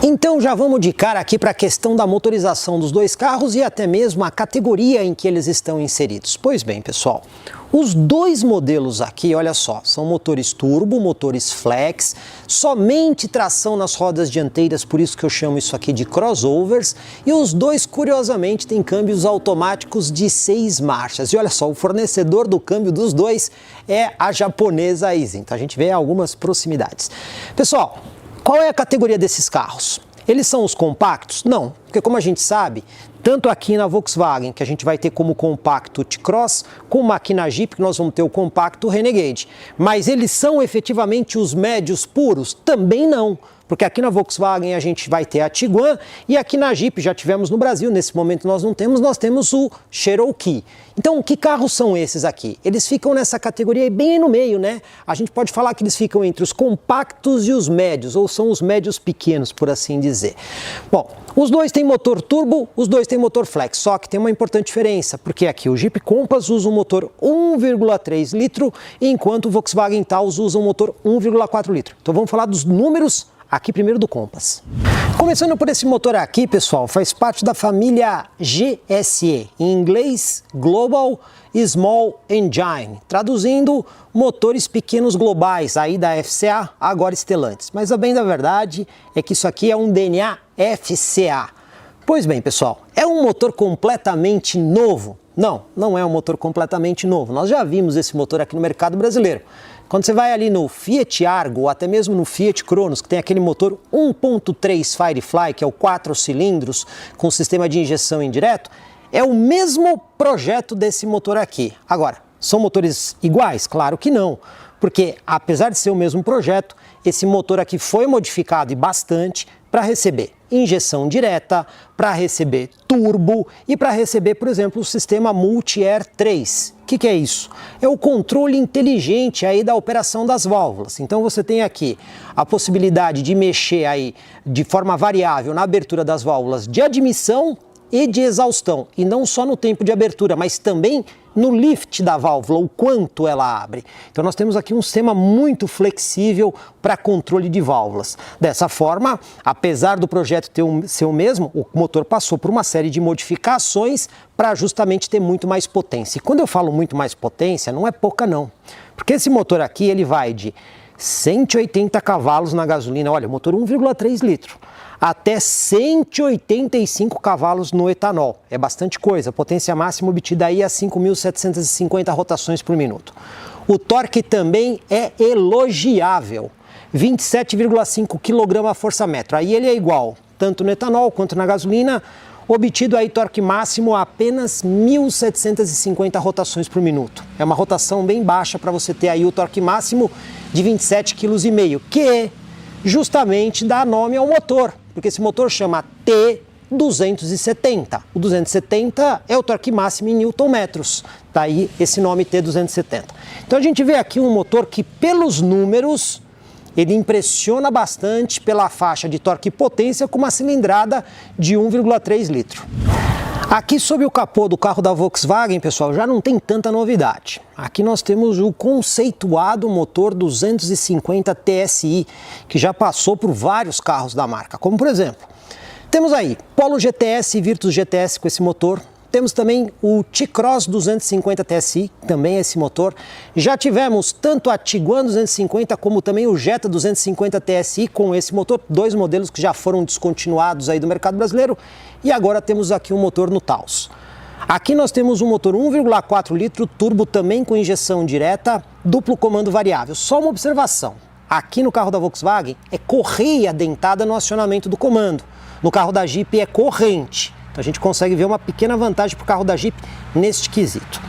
Então já vamos de cara aqui para a questão da motorização dos dois carros e até mesmo a categoria em que eles estão inseridos. Pois bem, pessoal, os dois modelos aqui, olha só, são motores turbo, motores flex, somente tração nas rodas dianteiras, por isso que eu chamo isso aqui de crossovers, e os dois, curiosamente, têm câmbios automáticos de 6 marchas. E olha só, o fornecedor do câmbio dos dois é a japonesa Aisin, então a gente vê algumas proximidades. Pessoal, qual é a categoria desses carros? Eles são os compactos? Não, porque como a gente sabe, tanto aqui na Volkswagen, que a gente vai ter como compacto T-Cross, como aqui na Jeep, que nós vamos ter o compacto Renegade. Mas eles são efetivamente os médios puros? Também não. Porque aqui na Volkswagen a gente vai ter a Tiguan e aqui na Jeep, já tivemos no Brasil, nesse momento nós não temos, nós temos o Cherokee. Então, que carros são esses aqui? Eles ficam nessa categoria bem no meio, né? A gente pode falar que eles ficam entre os compactos e os médios, ou são os médios pequenos, por assim dizer. Bom, os dois têm motor turbo, os dois têm motor flex, só que tem uma importante diferença, porque aqui o Jeep Compass usa um motor 1,3 litro, enquanto o Volkswagen Taos usa um motor 1,4 litro. Então vamos falar dos números aqui primeiro do Compass. Começando por esse motor aqui, pessoal, faz parte da família GSE, em inglês Global Small Engine, traduzindo motores pequenos globais, aí da FCA, agora Stellantis. Mas a bem da verdade é que isso aqui é um DNA FCA. Pois bem, pessoal, é um motor completamente novo? Não, não é um motor completamente novo. Nós já vimos esse motor aqui no mercado brasileiro. Quando você vai ali no Fiat Argo ou até mesmo no Fiat Cronos, que tem aquele motor 1.3 Firefly, que é o 4 cilindros com sistema de injeção indireto, é o mesmo projeto desse motor aqui. Agora, são motores iguais? Claro que não, porque apesar de ser o mesmo projeto, esse motor aqui foi modificado e bastante para receber injeção direta, para receber turbo e para receber, por exemplo, o sistema Multi-Air 3. O que é isso? É o controle inteligente aí da operação das válvulas. Então você tem aqui a possibilidade de mexer aí de forma variável na abertura das válvulas de admissão e de exaustão, e não só no tempo de abertura, mas também no lift da válvula, o quanto ela abre. Então nós temos aqui um sistema muito flexível para controle de válvulas. Dessa forma, apesar do projeto ser o mesmo, o motor passou por uma série de modificações para justamente ter muito mais potência. E quando eu falo muito mais potência, não é pouca não, porque esse motor aqui ele vai de 180 cavalos na gasolina, olha, motor 1,3 litro, até 185 cavalos no etanol. É bastante coisa, potência máxima obtida aí a 5.750 rotações por minuto. O torque também é elogiável, 27,5 kgfm. Aí ele é igual, tanto no etanol quanto na gasolina, obtido aí torque máximo a apenas 1.750 rotações por minuto. É uma rotação bem baixa para você ter aí o torque máximo de 27,5 kg, que justamente dá nome ao motor, porque esse motor chama T270. O 270 é o torque máximo em newton-metros, daí esse nome T270. Então a gente vê aqui um motor que, pelos números, ele impressiona bastante pela faixa de torque e potência com uma cilindrada de 1,3 litro. Aqui sob o capô do carro da Volkswagen, pessoal, já não tem tanta novidade. Aqui nós temos o conceituado motor 250 TSI, que já passou por vários carros da marca, como por exemplo, temos aí Polo GTS e Virtus GTS com esse motor. Temos também o T-Cross 250 TSI, também esse motor. Já tivemos tanto a Tiguan 250 como também o Jetta 250 TSI com esse motor, dois modelos que já foram descontinuados aí do mercado brasileiro. E agora temos aqui um motor no Taos. Aqui nós temos um motor 1,4 litro turbo também com injeção direta, duplo comando variável. Só uma observação, aqui no carro da Volkswagen é correia dentada no acionamento do comando. No carro da Jeep é corrente. Então a gente consegue ver uma pequena vantagem para o carro da Jeep neste quesito.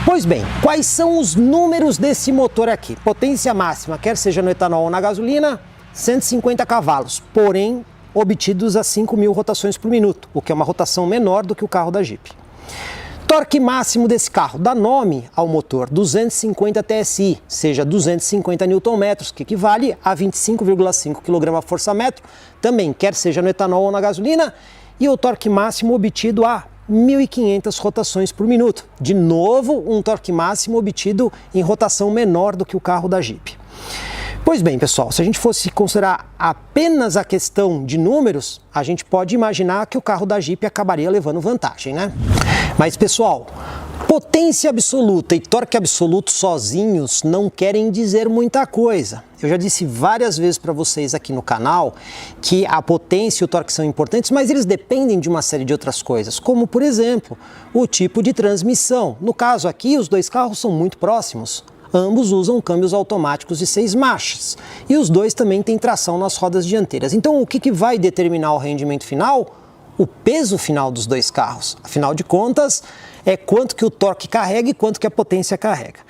Pois bem, quais são os números desse motor aqui? Potência máxima, quer seja no etanol ou na gasolina, 150 cavalos, porém obtidos a 5.000 rotações por minuto, o que é uma rotação menor do que o carro da Jeep. Torque máximo desse carro dá nome ao motor 250 TSI, seja 250 Nm, que equivale a 25,5 kgfm, também quer seja no etanol ou na gasolina, e o torque máximo obtido a 1.500 rotações por minuto. De novo, um torque máximo obtido em rotação menor do que o carro da Jeep. Pois bem, pessoal, se a gente fosse considerar apenas a questão de números, a gente pode imaginar que o carro da Jeep acabaria levando vantagem, né? Mas, pessoal, potência absoluta e torque absoluto sozinhos não querem dizer muita coisa. Eu já disse várias vezes para vocês aqui no canal que a potência e o torque são importantes, mas eles dependem de uma série de outras coisas, como, por exemplo, o tipo de transmissão. No caso aqui, os dois carros são muito próximos. Ambos usam câmbios automáticos de 6 marchas e os dois também têm tração nas rodas dianteiras. Então, o que vai determinar o rendimento final? O peso final dos dois carros. Afinal de contas, é quanto que o torque carrega e quanto que a potência carrega.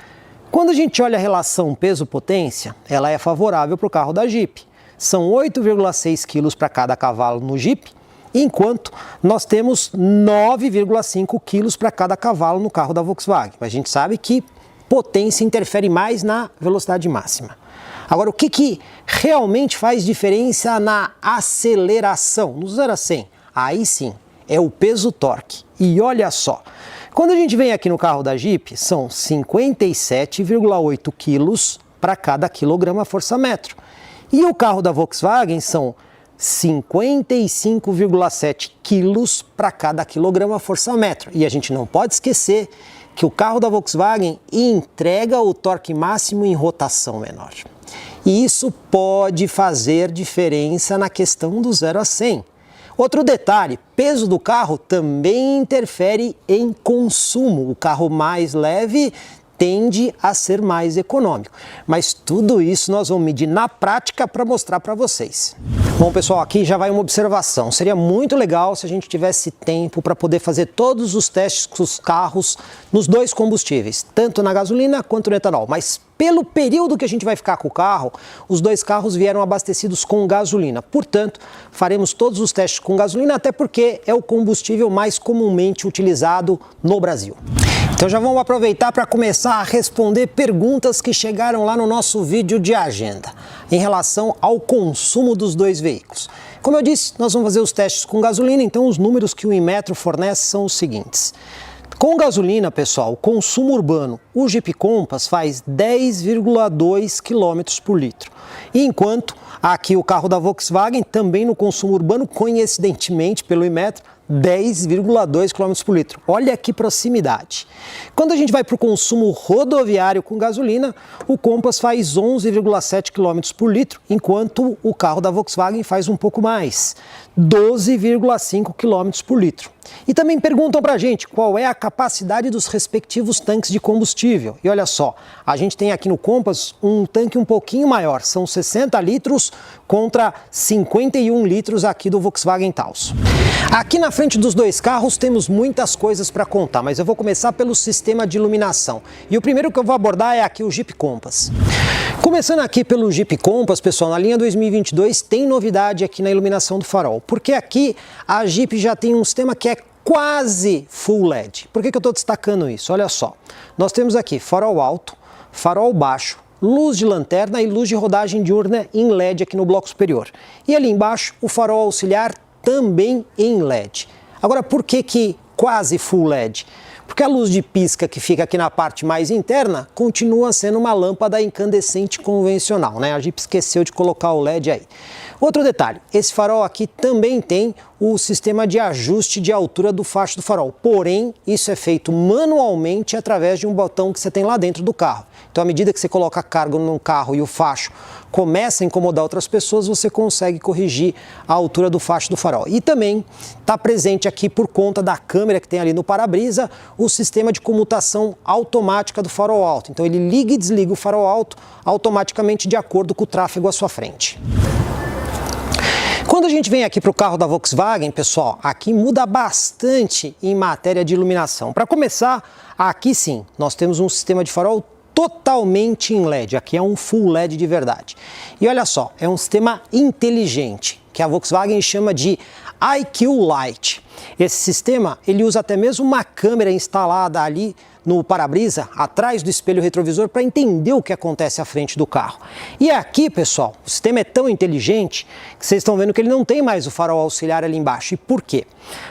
Quando a gente olha a relação peso-potência, ela é favorável para o carro da Jeep. São 8,6 kg para cada cavalo no Jeep, enquanto nós temos 9,5 kg para cada cavalo no carro da Volkswagen. A gente sabe que potência interfere mais na velocidade máxima. Agora, o que realmente faz diferença na aceleração, no 0 a 100? Aí sim, é o peso-torque. E olha só, quando a gente vem aqui no carro da Jeep, são 57,8 quilos para cada quilograma-força-metro. E o carro da Volkswagen são 55,7 quilos para cada quilograma-força-metro. E a gente não pode esquecer que o carro da Volkswagen entrega o torque máximo em rotação menor. E isso pode fazer diferença na questão do 0 a 100. Outro detalhe, peso do carro também interfere em consumo. O carro mais leve tende a ser mais econômico. Mas tudo isso nós vamos medir na prática para mostrar para vocês. Bom, pessoal, aqui já vai uma observação. Seria muito legal se a gente tivesse tempo para poder fazer todos os testes com os carros nos dois combustíveis, tanto na gasolina quanto no etanol. Mas pelo período que a gente vai ficar com o carro, os dois carros vieram abastecidos com gasolina. Portanto, faremos todos os testes com gasolina, até porque é o combustível mais comumente utilizado no Brasil. Então já vamos aproveitar para começar a responder perguntas que chegaram lá no nosso vídeo de agenda em relação ao consumo dos dois veículos. Como eu disse, nós vamos fazer os testes com gasolina, então os números que o Inmetro fornece são os seguintes. Com gasolina, pessoal, o consumo urbano, o Jeep Compass faz 10,2 km por litro. E enquanto aqui o carro da Volkswagen, também no consumo urbano, coincidentemente pelo Inmetro, 10,2 km por litro. Olha que proximidade. Quando a gente vai para o consumo rodoviário com gasolina, o Compass faz 11,7 km por litro, enquanto o carro da Volkswagen faz um pouco mais, 12,5 km por litro. E também perguntam para a gente qual é a capacidade dos respectivos tanques de combustível. E olha só, a gente tem aqui no Compass um tanque um pouquinho maior, são 60 litros contra 51 litros aqui do Volkswagen Taos. Aqui na frente dos dois carros temos muitas coisas para contar, mas eu vou começar pelo sistema de iluminação. E o primeiro que eu vou abordar é aqui o Jeep Compass. Começando aqui pelo Jeep Compass, pessoal, na linha 2022 tem novidade aqui na iluminação do farol, porque aqui a Jeep já tem um sistema que é quase Full LED. Por que eu estou destacando isso? Olha só, nós temos aqui farol alto, farol baixo, luz de lanterna e luz de rodagem diurna em LED aqui no bloco superior. E ali embaixo o farol auxiliar também em LED. Agora, por que quase Full LED? Porque a luz de pisca que fica aqui na parte mais interna continua sendo uma lâmpada incandescente convencional, né? A Jeep esqueceu de colocar o LED aí. Outro detalhe, esse farol aqui também tem o sistema de ajuste de altura do facho do farol, porém isso é feito manualmente através de um botão que você tem lá dentro do carro. Então, à medida que você coloca carga no carro e o facho começa a incomodar outras pessoas, você consegue corrigir a altura do facho do farol. E também está presente aqui, por conta da câmera que tem ali no para-brisa, o sistema de comutação automática do farol alto. Então ele liga e desliga o farol alto automaticamente de acordo com o tráfego à sua frente. Quando a gente vem aqui para o carro da Volkswagen, pessoal, aqui muda bastante em matéria de iluminação. Para começar, aqui sim, nós temos um sistema de farol totalmente em LED, aqui é um Full LED de verdade. E olha só, é um sistema inteligente. O que a Volkswagen chama de IQ Light. Esse sistema, ele usa até mesmo uma câmera instalada ali no para-brisa, atrás do espelho retrovisor, para entender o que acontece à frente do carro. E aqui, pessoal, o sistema é tão inteligente que vocês estão vendo que ele não tem mais o farol auxiliar ali embaixo. E por quê?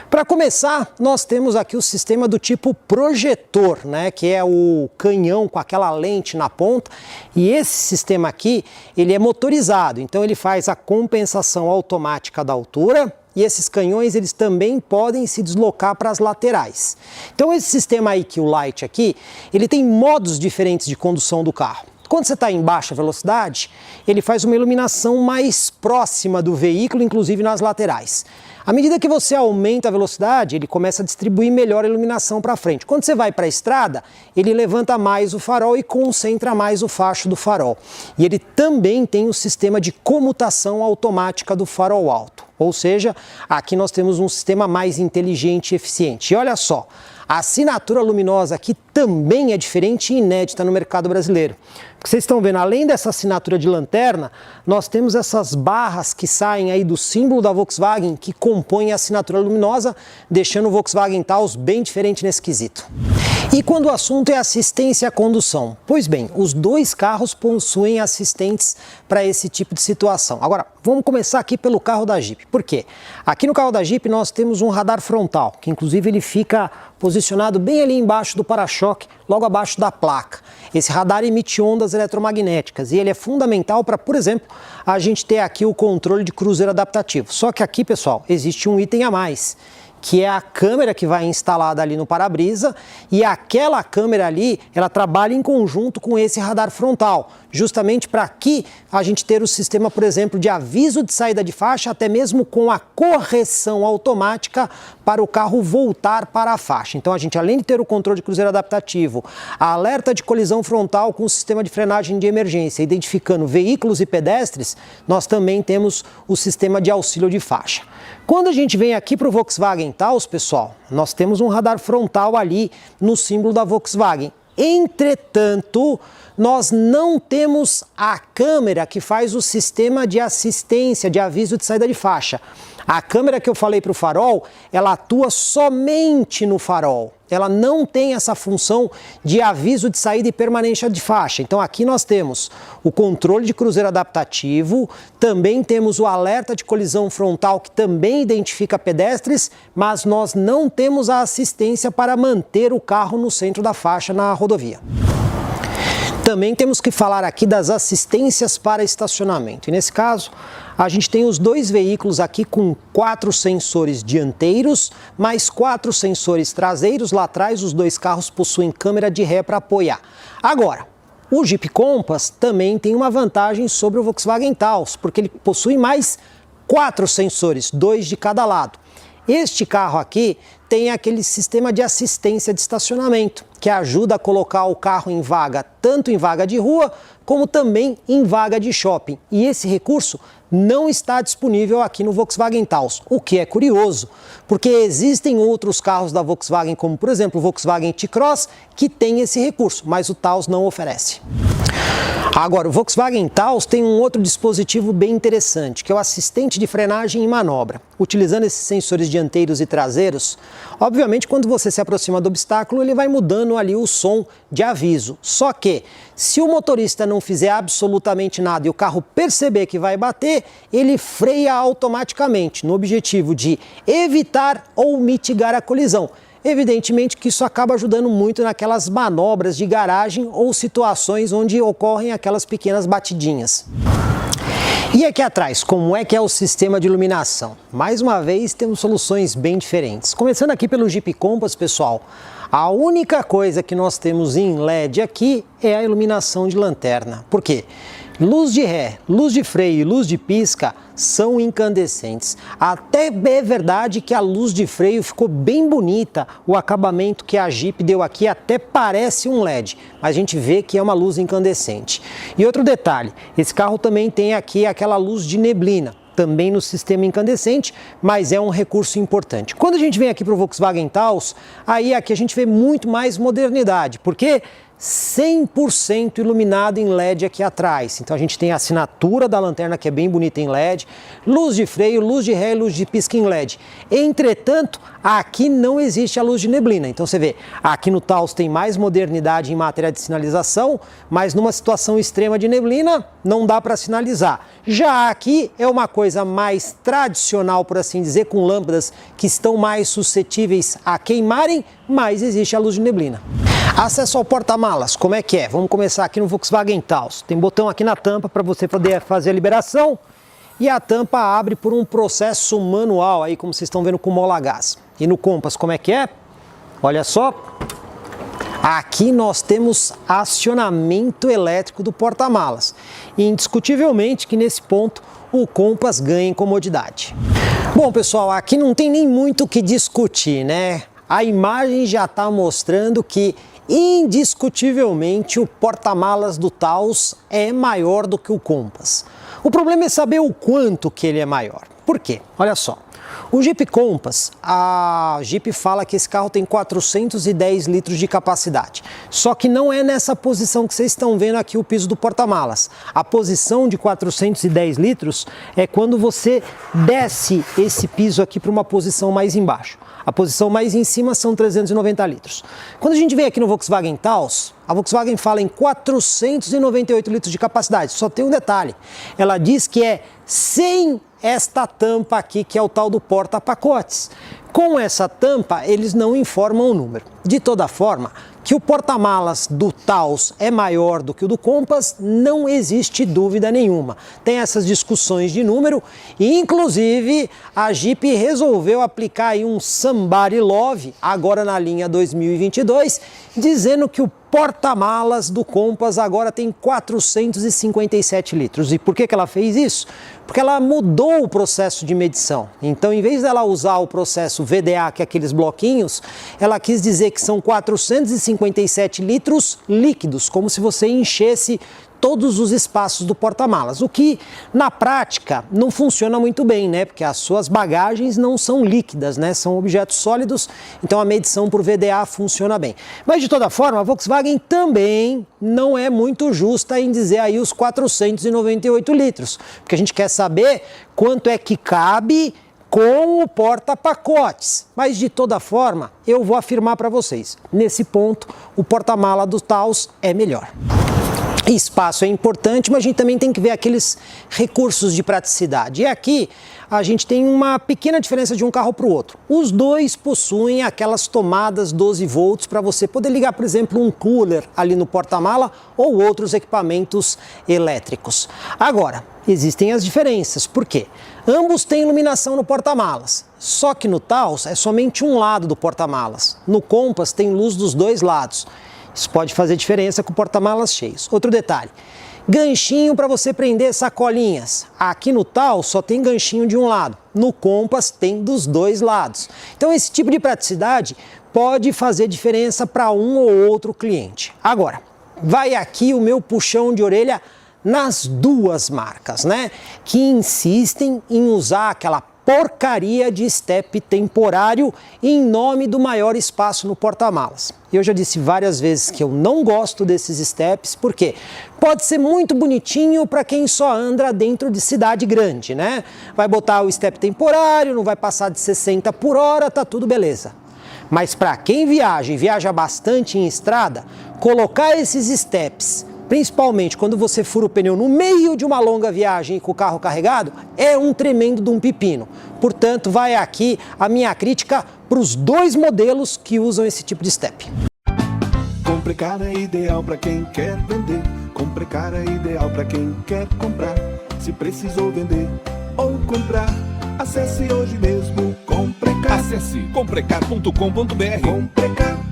Para começar, nós temos aqui o sistema do tipo projetor, né, que é o canhão com aquela lente na ponta. E esse sistema aqui, ele é motorizado, então ele faz a compensação automática da altura. E esses canhões, eles também podem se deslocar para as laterais. Então esse sistema IQ Light aqui, ele tem modos diferentes de condução do carro. Quando você está em baixa velocidade, ele faz uma iluminação mais próxima do veículo, inclusive nas laterais. À medida que você aumenta a velocidade, ele começa a distribuir melhor a iluminação para frente. Quando você vai para a estrada, ele levanta mais o farol e concentra mais o facho do farol. E ele também tem o sistema de comutação automática do farol alto. Ou seja, aqui nós temos um sistema mais inteligente e eficiente. E olha só, a assinatura luminosa aqui também é diferente e inédita no mercado brasileiro. O que vocês estão vendo, além dessa assinatura de lanterna, nós temos essas barras que saem aí do símbolo da Volkswagen que compõem a assinatura luminosa, deixando o Volkswagen Taos bem diferente nesse quesito. E quando o assunto é assistência à condução? Pois bem, os dois carros possuem assistentes para esse tipo de situação. Agora, vamos começar aqui pelo carro da Jeep. Por quê? Aqui no carro da Jeep nós temos um radar frontal, que inclusive ele fica posicionado bem ali embaixo do para-choque, logo abaixo da placa. Esse radar emite ondas eletromagnéticas e ele é fundamental para, por exemplo, a gente ter aqui o controle de cruzeiro adaptativo. Só que aqui, pessoal, existe um item a mais, que é a câmera que vai instalada ali no para-brisa, e aquela câmera ali, ela trabalha em conjunto com esse radar frontal, justamente para aqui a gente ter o sistema, por exemplo, de aviso de saída de faixa, até mesmo com a correção automática para o carro voltar para a faixa. Então a gente, além de ter o controle de cruzeiro adaptativo, a alerta de colisão frontal com o sistema de frenagem de emergência, identificando veículos e pedestres, nós também temos o sistema de auxílio de faixa. Quando a gente vem aqui para o Volkswagen Taos, pessoal, nós temos um radar frontal ali no símbolo da Volkswagen. Entretanto, nós não temos a câmera que faz o sistema de assistência, de aviso de saída de faixa. A câmera que eu falei para o farol, ela atua somente no farol. Ela não tem essa função de aviso de saída e permanência de faixa. Então aqui nós temos o controle de cruzeiro adaptativo, também temos o alerta de colisão frontal que também identifica pedestres, mas nós não temos a assistência para manter o carro no centro da faixa na rodovia. Também temos que falar aqui das assistências para estacionamento. E nesse caso, a gente tem os dois veículos aqui com 4 sensores dianteiros, mais 4 sensores traseiros. Lá atrás, os dois carros possuem câmera de ré para apoiar. Agora, o Jeep Compass também tem uma vantagem sobre o Volkswagen Taos, porque ele possui mais 4 sensores, 2 de cada lado. Este carro aqui tem aquele sistema de assistência de estacionamento, que ajuda a colocar o carro em vaga, tanto em vaga de rua, como também em vaga de shopping. E esse recurso não está disponível aqui no Volkswagen Taos, o que é curioso, porque existem outros carros da Volkswagen, como por exemplo o Volkswagen T-Cross, que tem esse recurso, mas o Taos não oferece. Agora, o Volkswagen Taos tem um outro dispositivo bem interessante, que é o assistente de frenagem e manobra. Utilizando esses sensores dianteiros e traseiros, obviamente quando você se aproxima do obstáculo, ele vai mudando ali o som de aviso. Só que, se o motorista não fizer absolutamente nada e o carro perceber que vai bater, ele freia automaticamente, no objetivo de evitar ou mitigar a colisão. Evidentemente que isso acaba ajudando muito naquelas manobras de garagem ou situações onde ocorrem aquelas pequenas batidinhas. E aqui atrás, como é que é o sistema de iluminação? Mais uma vez, temos soluções bem diferentes. Começando aqui pelo Jeep Compass, pessoal, a única coisa que nós temos em LED aqui é a iluminação de lanterna. Por quê? Luz de ré, luz de freio e luz de pisca são incandescentes. Até é verdade que a luz de freio ficou bem bonita, o acabamento que a Jeep deu aqui até parece um LED, mas a gente vê que é uma luz incandescente. E outro detalhe, esse carro também tem aqui aquela luz de neblina, também no sistema incandescente, mas é um recurso importante. Quando a gente vem aqui para o Volkswagen Taos, aí aqui a gente vê muito mais modernidade, porque 100% iluminado em LED aqui atrás. Então a gente tem a assinatura da lanterna que é bem bonita em LED, luz de freio, luz de ré e luz de pisca em LED. Entretanto, aqui não existe a luz de neblina. Então você vê, aqui no Taos tem mais modernidade em matéria de sinalização, mas numa situação extrema de neblina não dá para sinalizar. Já aqui é uma coisa mais tradicional, por assim dizer, com lâmpadas que estão mais suscetíveis a queimarem, mas existe a luz de neblina. Acesso ao porta-malas, como é que é? Vamos começar aqui no Volkswagen Taos. Tem botão aqui na tampa para você poder fazer a liberação e a tampa abre por um processo manual, aí como vocês estão vendo com mola a gás. E no Compass, como é que é? Olha só, aqui nós temos acionamento elétrico do porta-malas. Indiscutivelmente que nesse ponto o Compass ganha em comodidade. Bom pessoal, aqui não tem nem muito o que discutir, né? A imagem já está mostrando que indiscutivelmente o porta-malas do Taos é maior do que o Compass. O problema é saber o quanto que ele é maior. Por quê? Olha só, o Jeep Compass, a Jeep fala que esse carro tem 410 litros de capacidade. Só que não é nessa posição que vocês estão vendo aqui o piso do porta-malas. A posição de 410 litros é quando você desce esse piso aqui para uma posição mais embaixo. A posição mais em cima são 390 litros. Quando a gente vem aqui no Volkswagen Taos, a Volkswagen fala em 498 litros de capacidade. Só tem um detalhe, ela diz que é sem esta tampa aqui, que é o tal do porta-pacotes. Com essa tampa, eles não informam o número. De toda forma, que o porta-malas do Taos é maior do que o do Compass, não existe dúvida nenhuma. Tem essas discussões de número e, inclusive, a Jeep resolveu aplicar aí um Somebody Love, agora na linha 2022, dizendo que o porta-malas do Compass agora tem 457 litros. E por que ela fez isso? Porque ela mudou o processo de medição. Então, em vez dela usar o processo VDA, que é aqueles bloquinhos, ela quis dizer que são 457 litros líquidos, como se você enchesse todos os espaços do porta-malas, o que na prática não funciona muito bem, né? Porque as suas bagagens não são líquidas, né? São objetos sólidos, então a medição por VDA funciona bem. Mas de toda forma, a Volkswagen também não é muito justa em dizer aí os 498 litros, porque a gente quer saber quanto é que cabe com o porta-pacotes. Mas de toda forma, eu vou afirmar para vocês, nesse ponto, o porta-mala do Taos é melhor. Espaço é importante, mas a gente também tem que ver aqueles recursos de praticidade. E aqui a gente tem uma pequena diferença de um carro para o outro. Os dois possuem aquelas tomadas 12 volts para você poder ligar, por exemplo, um cooler ali no porta-mala ou outros equipamentos elétricos. Agora, existem as diferenças. Por quê? Ambos têm iluminação no porta-malas, só que no Taos é somente um lado do porta-malas. No Compass tem luz dos dois lados. Isso pode fazer diferença com porta-malas cheios. Outro detalhe, ganchinho para você prender sacolinhas. Aqui no Taos só tem ganchinho de um lado, no Compass tem dos dois lados. Então esse tipo de praticidade pode fazer diferença para um ou outro cliente. Agora, vai aqui o meu puxão de orelha nas duas marcas, né? Que insistem em usar aquela porcaria de step temporário em nome do maior espaço no porta-malas. Eu já disse várias vezes que eu não gosto desses steps, porque pode ser muito bonitinho para quem só anda dentro de cidade grande, né? Vai botar o step temporário, não vai passar de 60 por hora, tá tudo beleza. Mas para quem viaja e viaja bastante em estrada, colocar esses steps, principalmente quando você fura o pneu no meio de uma longa viagem com o carro carregado, é um tremendo de um pepino. Portanto, vai aqui a minha crítica para os dois modelos que usam esse tipo de step. Comprecar é ideal para quem quer vender. Comprecar é ideal para quem quer comprar. Se precisou vender ou comprar, acesse hoje mesmo Comprecar. Acesse comprecar.com.br. Comprecar.